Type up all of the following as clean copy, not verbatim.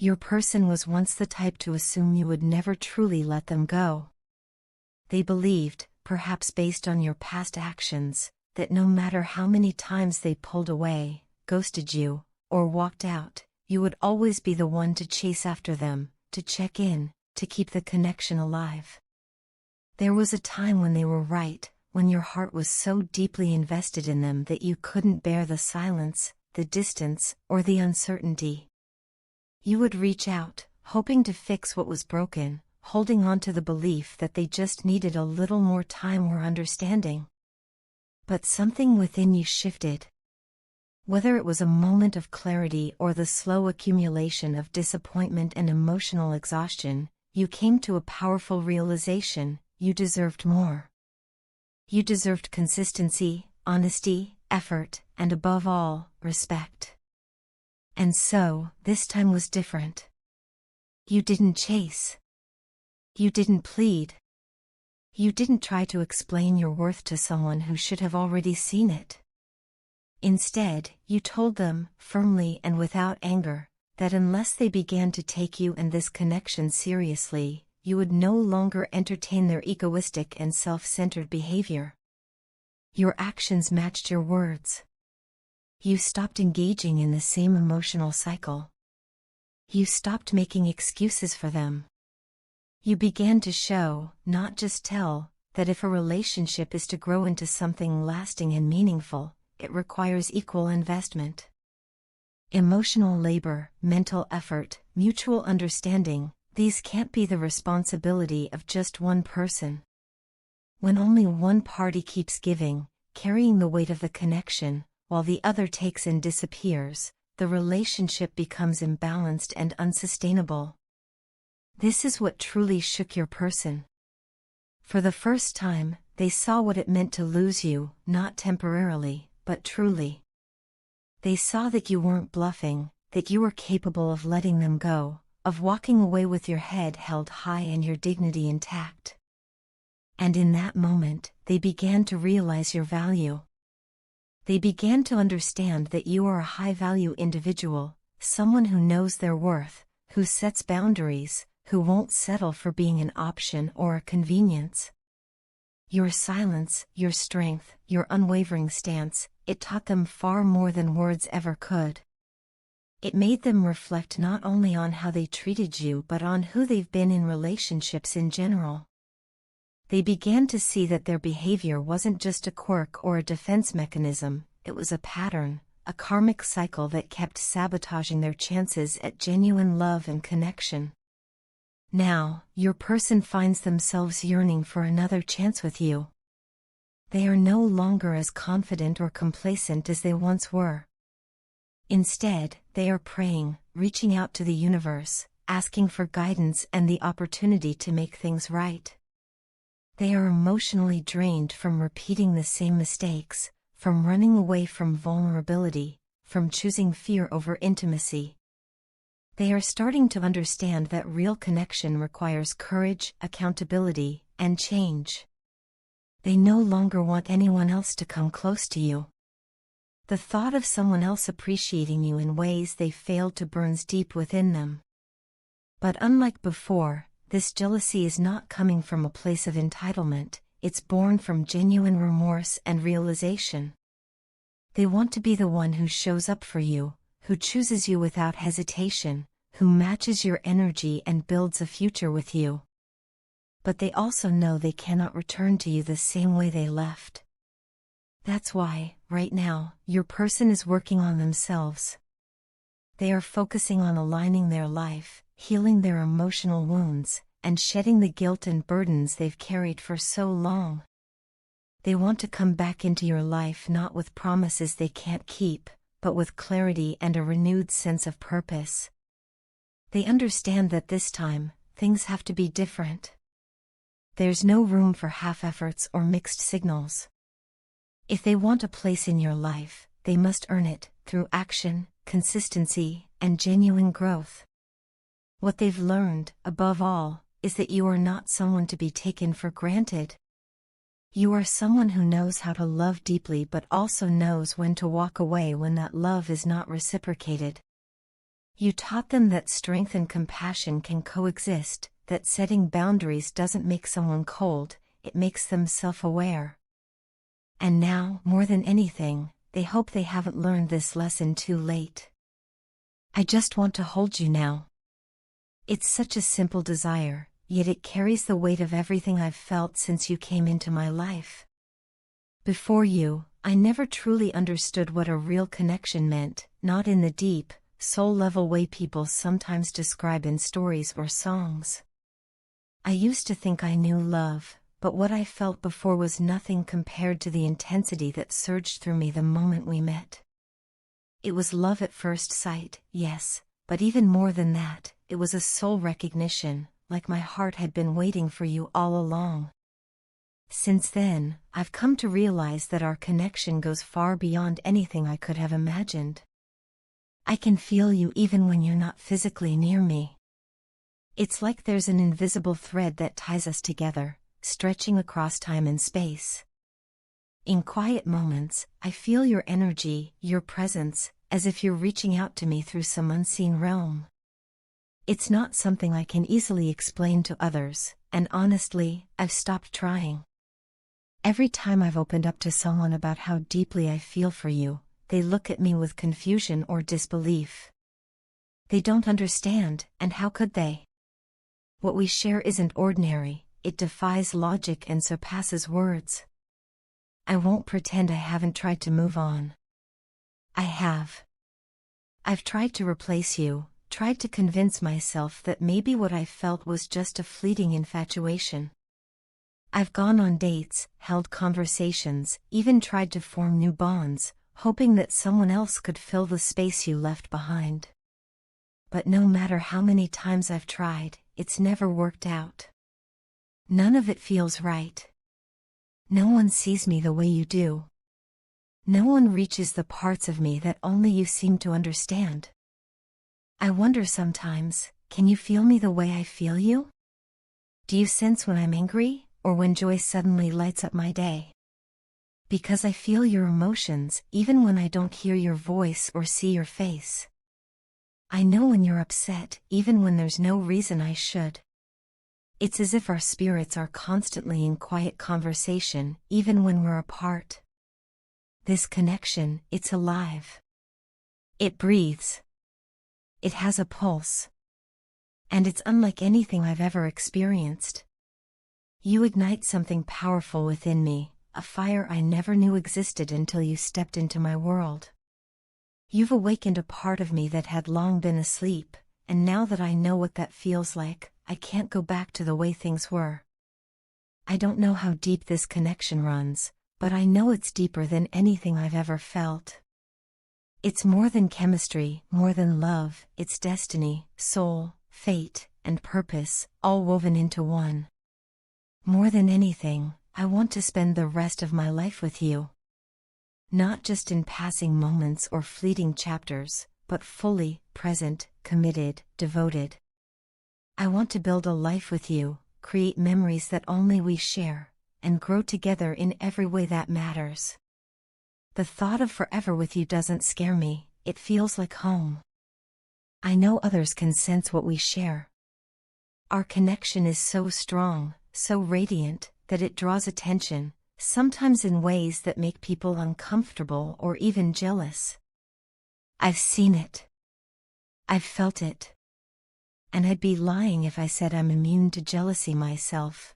Your person was once the type to assume you would never truly let them go. They believed, perhaps based on your past actions, that no matter how many times they pulled away, ghosted you, or walked out, you would always be the one to chase after them, to check in, to keep the connection alive. There was a time when they were right, when your heart was so deeply invested in them that you couldn't bear the silence, the distance, or the uncertainty. You would reach out, hoping to fix what was broken, holding on to the belief that they just needed a little more time or understanding. But something within you shifted. Whether it was a moment of clarity or the slow accumulation of disappointment and emotional exhaustion, you came to a powerful realization: you deserved more. You deserved consistency, honesty, effort, and above all, respect. And so, this time was different. You didn't chase. You didn't plead. You didn't try to explain your worth to someone who should have already seen it. Instead, you told them, firmly and without anger, that unless they began to take you and this connection seriously, you would no longer entertain their egoistic and self-centered behavior. Your actions matched your words. You stopped engaging in the same emotional cycle. You stopped making excuses for them. You began to show, not just tell, that if a relationship is to grow into something lasting and meaningful, it requires equal investment. Emotional labor, mental effort, mutual understanding, these can't be the responsibility of just one person. When only one party keeps giving, carrying the weight of the connection, while the other takes and disappears, the relationship becomes imbalanced and unsustainable. This is what truly shook your person. For the first time, they saw what it meant to lose you, not temporarily, but truly. They saw that you weren't bluffing, that you were capable of letting them go, of walking away with your head held high and your dignity intact. And in that moment, they began to realize your value. They began to understand that you are a high-value individual, someone who knows their worth, who sets boundaries, who won't settle for being an option or a convenience. Your silence, your strength, your unwavering stance, it taught them far more than words ever could. It made them reflect not only on how they treated you but on who they've been in relationships in general. They began to see that their behavior wasn't just a quirk or a defense mechanism, it was a pattern, a karmic cycle that kept sabotaging their chances at genuine love and connection. Now, your person finds themselves yearning for another chance with you. They are no longer as confident or complacent as they once were. Instead, they are praying, reaching out to the universe, asking for guidance and the opportunity to make things right. They are emotionally drained from repeating the same mistakes, from running away from vulnerability, from choosing fear over intimacy. They are starting to understand that real connection requires courage, accountability, and change. They no longer want anyone else to come close to you. The thought of someone else appreciating you in ways they failed to burns deep within them. But unlike before, this jealousy is not coming from a place of entitlement, it's born from genuine remorse and realization. They want to be the one who shows up for you, who chooses you without hesitation, who matches your energy and builds a future with you. But they also know they cannot return to you the same way they left. That's why, right now, your person is working on themselves. They are focusing on aligning their life, healing their emotional wounds, and shedding the guilt and burdens they've carried for so long. They want to come back into your life not with promises they can't keep, but with clarity and a renewed sense of purpose. They understand that this time, things have to be different. There's no room for half-efforts or mixed signals. If they want a place in your life, they must earn it, through action, consistency, and genuine growth. What they've learned, above all, is that you are not someone to be taken for granted. You are someone who knows how to love deeply but also knows when to walk away when that love is not reciprocated. You taught them that strength and compassion can coexist, that setting boundaries doesn't make someone cold, it makes them self-aware. And now, more than anything, they hope they haven't learned this lesson too late. I just want to hold you now. It's such a simple desire, yet it carries the weight of everything I've felt since you came into my life. Before you, I never truly understood what a real connection meant, not in the deep, soul-level way people sometimes describe in stories or songs. I used to think I knew love, but what I felt before was nothing compared to the intensity that surged through me the moment we met. It was love at first sight, yes, but even more than that, it was a soul recognition, like my heart had been waiting for you all along. Since then, I've come to realize that our connection goes far beyond anything I could have imagined. I can feel you even when you're not physically near me. It's like there's an invisible thread that ties us together, stretching across time and space. In quiet moments, I feel your energy, your presence, as if you're reaching out to me through some unseen realm. It's not something I can easily explain to others, and honestly, I've stopped trying. Every time I've opened up to someone about how deeply I feel for you, they look at me with confusion or disbelief. They don't understand, and how could they? What we share isn't ordinary, it defies logic and surpasses words. I won't pretend I haven't tried to move on. I have. I've tried to replace you, tried to convince myself that maybe what I felt was just a fleeting infatuation. I've gone on dates, held conversations, even tried to form new bonds, hoping that someone else could fill the space you left behind. But no matter how many times I've tried, it's never worked out. None of it feels right. No one sees me the way you do. No one reaches the parts of me that only you seem to understand. I wonder sometimes, can you feel me the way I feel you? Do you sense when I'm angry, or when joy suddenly lights up my day? Because I feel your emotions, even when I don't hear your voice or see your face. I know when you're upset, even when there's no reason I should. It's as if our spirits are constantly in quiet conversation, even when we're apart. This connection, it's alive. It breathes. It has a pulse. And it's unlike anything I've ever experienced. You ignite something powerful within me, a fire I never knew existed until you stepped into my world. You've awakened a part of me that had long been asleep, and now that I know what that feels like, I can't go back to the way things were. I don't know how deep this connection runs, but I know it's deeper than anything I've ever felt. It's more than chemistry, more than love, it's destiny, soul, fate, and purpose, all woven into one. More than anything, I want to spend the rest of my life with you. Not just in passing moments or fleeting chapters, but fully, present, committed, devoted. I want to build a life with you, create memories that only we share, and grow together in every way that matters. The thought of forever with you doesn't scare me, it feels like home. I know others can sense what we share. Our connection is so strong, so radiant, that it draws attention, sometimes in ways that make people uncomfortable or even jealous. I've seen it. I've felt it. And I'd be lying if I said I'm immune to jealousy myself.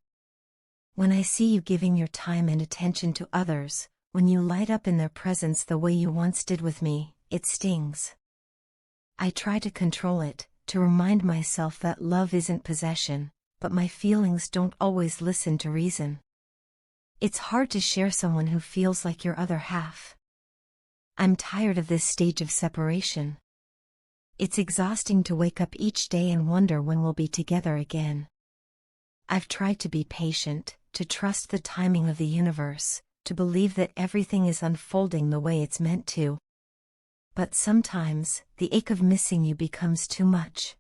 When I see you giving your time and attention to others, when you light up in their presence the way you once did with me, it stings. I try to control it, to remind myself that love isn't possession, but my feelings don't always listen to reason. It's hard to share someone who feels like your other half. I'm tired of this stage of separation. It's exhausting to wake up each day and wonder when we'll be together again. I've tried to be patient, to trust the timing of the universe, to believe that everything is unfolding the way it's meant to. But sometimes, the ache of missing you becomes too much.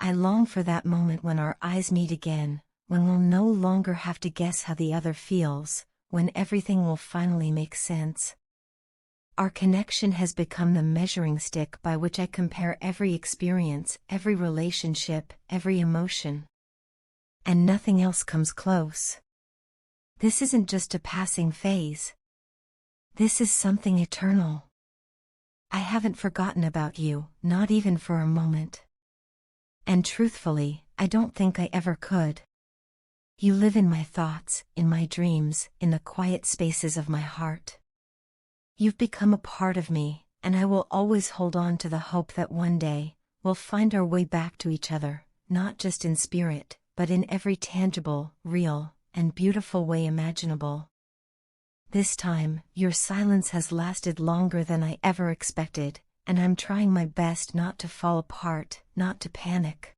I long for that moment when our eyes meet again, when we'll no longer have to guess how the other feels, when everything will finally make sense. Our connection has become the measuring stick by which I compare every experience, every relationship, every emotion. And nothing else comes close. This isn't just a passing phase. This is something eternal. I haven't forgotten about you, not even for a moment. And truthfully, I don't think I ever could. You live in my thoughts, in my dreams, in the quiet spaces of my heart. You've become a part of me, and I will always hold on to the hope that one day, we'll find our way back to each other, not just in spirit, but in every tangible, real, and beautiful way imaginable. This time, your silence has lasted longer than I ever expected, and I'm trying my best not to fall apart, not to panic.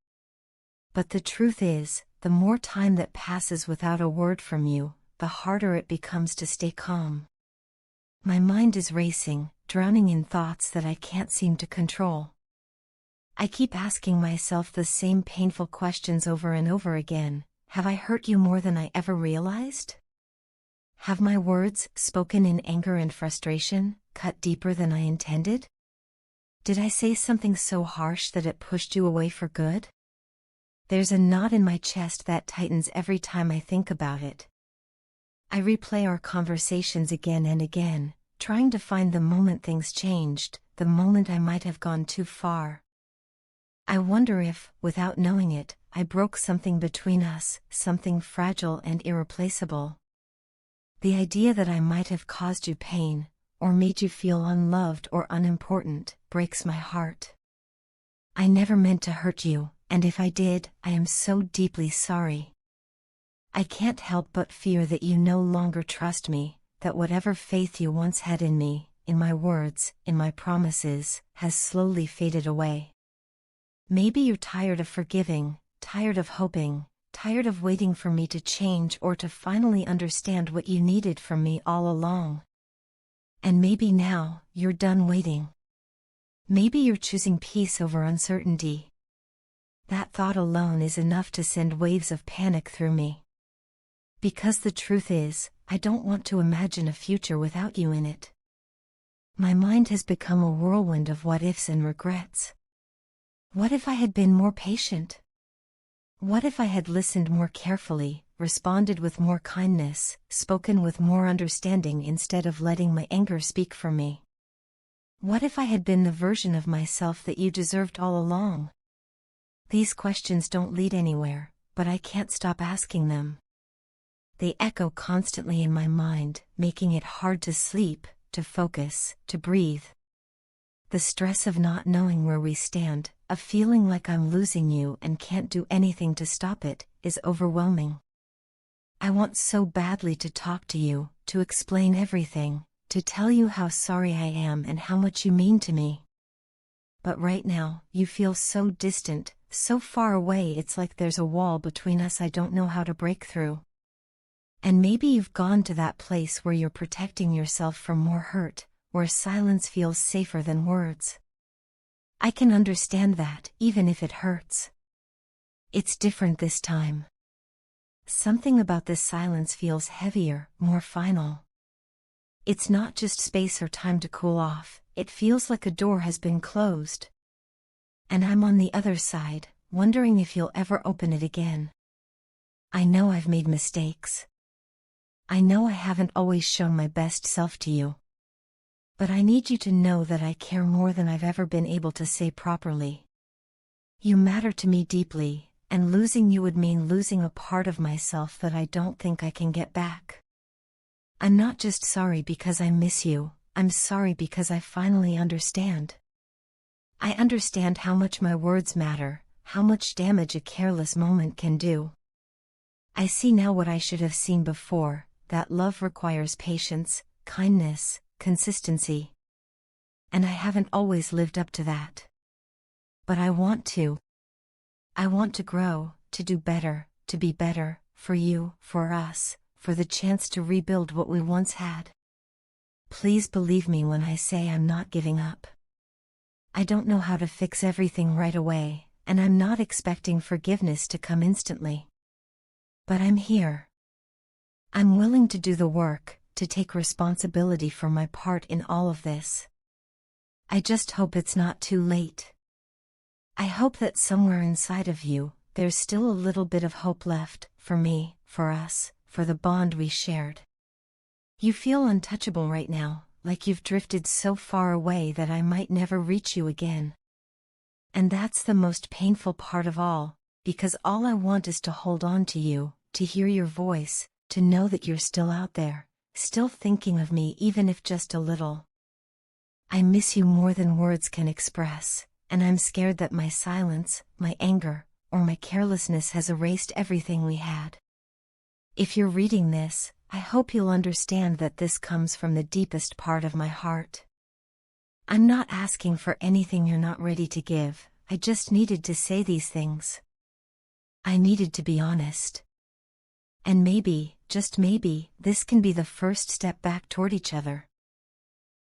But the truth is, the more time that passes without a word from you, the harder it becomes to stay calm. My mind is racing, drowning in thoughts that I can't seem to control. I keep asking myself the same painful questions over and over again. Have I hurt you more than I ever realized? Have my words, spoken in anger and frustration, cut deeper than I intended? Did I say something so harsh that it pushed you away for good? There's a knot in my chest that tightens every time I think about it. I replay our conversations again and again, trying to find the moment things changed, the moment I might have gone too far. I wonder if, without knowing it, I broke something between us, something fragile and irreplaceable. The idea that I might have caused you pain, or made you feel unloved or unimportant, breaks my heart. I never meant to hurt you, and if I did, I am so deeply sorry. I can't help but fear that you no longer trust me, that whatever faith you once had in me, in my words, in my promises, has slowly faded away. Maybe you're tired of forgiving, tired of hoping, tired of waiting for me to change or to finally understand what you needed from me all along. And maybe now, you're done waiting. Maybe you're choosing peace over uncertainty. That thought alone is enough to send waves of panic through me. Because the truth is, I don't want to imagine a future without you in it. My mind has become a whirlwind of what-ifs and regrets. What if I had been more patient? What if I had listened more carefully, responded with more kindness, spoken with more understanding instead of letting my anger speak for me? What if I had been the version of myself that you deserved all along? These questions don't lead anywhere, but I can't stop asking them. They echo constantly in my mind, making it hard to sleep, to focus, to breathe. The stress of not knowing where we stand, of feeling like I'm losing you and can't do anything to stop it, is overwhelming. I want so badly to talk to you, to explain everything, to tell you how sorry I am and how much you mean to me. But right now, you feel so distant, so far away, it's like there's a wall between us I don't know how to break through. And maybe you've gone to that place where you're protecting yourself from more hurt, where silence feels safer than words. I can understand that, even if it hurts. It's different this time. Something about this silence feels heavier, more final. It's not just space or time to cool off, it feels like a door has been closed. And I'm on the other side, wondering if you'll ever open it again. I know I've made mistakes. I know I haven't always shown my best self to you. But I need you to know that I care more than I've ever been able to say properly. You matter to me deeply, and losing you would mean losing a part of myself that I don't think I can get back. I'm not just sorry because I miss you, I'm sorry because I finally understand. I understand how much my words matter, how much damage a careless moment can do. I see now what I should have seen before, that love requires patience, kindness, consistency. And I haven't always lived up to that. But I want to. I want to grow, to do better, to be better, for you, for us, for the chance to rebuild what we once had. Please believe me when I say I'm not giving up. I don't know how to fix everything right away, and I'm not expecting forgiveness to come instantly. But I'm here. I'm willing to do the work, to take responsibility for my part in all of this. I just hope it's not too late. I hope that somewhere inside of you, there's still a little bit of hope left, for me, for us, for the bond we shared. You feel untouchable right now, like you've drifted so far away that I might never reach you again. And that's the most painful part of all, because all I want is to hold on to you, to hear your voice, to know that you're still out there, still thinking of me even if just a little. I miss you more than words can express, and I'm scared that my silence, my anger, or my carelessness has erased everything we had. If you're reading this, I hope you'll understand that this comes from the deepest part of my heart. I'm not asking for anything you're not ready to give, I just needed to say these things. I needed to be honest. And maybe, just maybe, this can be the first step back toward each other.